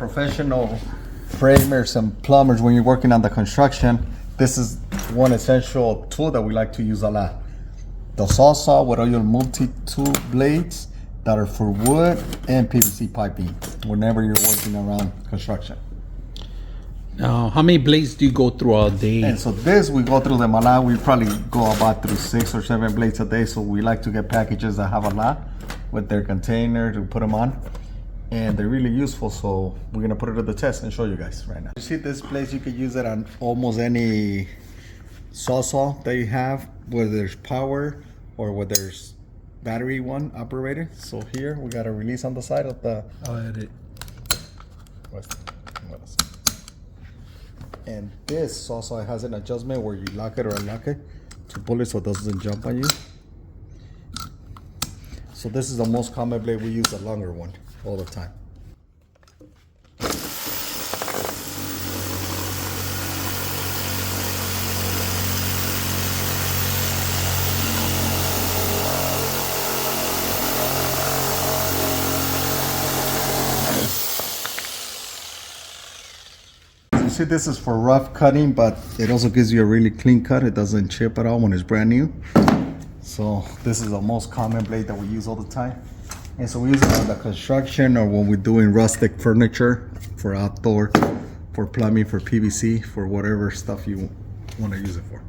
professional framers and plumbers, when you're working on the construction, this is one essential tool that we like to use a lot. The Sawsall with all your multi-tool blades that are for wood and PVC piping whenever you're working around construction. Now, how many blades do you go through all day? And so this, we go through them a lot. We probably go about through 6 or 7 blades a day. So we like to get packages that have a lot with their container to put them on. And they're really useful. So we're gonna put it to the test and show you guys right now. You see this blade, you could use it on almost any Sawsall that you have, whether there's power or whether there's battery one operated. So here we got a release on the side of the. I'll edit. And this also has an adjustment where you lock it or unlock it to pull it so it doesn't jump on you. So this is the most common blade. We use the longer one all the time. See, this is for rough cutting, but it also gives you a really clean cut. It doesn't chip at all when it's brand new. So this is the most common blade that we use all the time. And so we use it on the construction or when we're doing rustic furniture for outdoor, for plumbing, for PVC, for whatever stuff you want to use it for.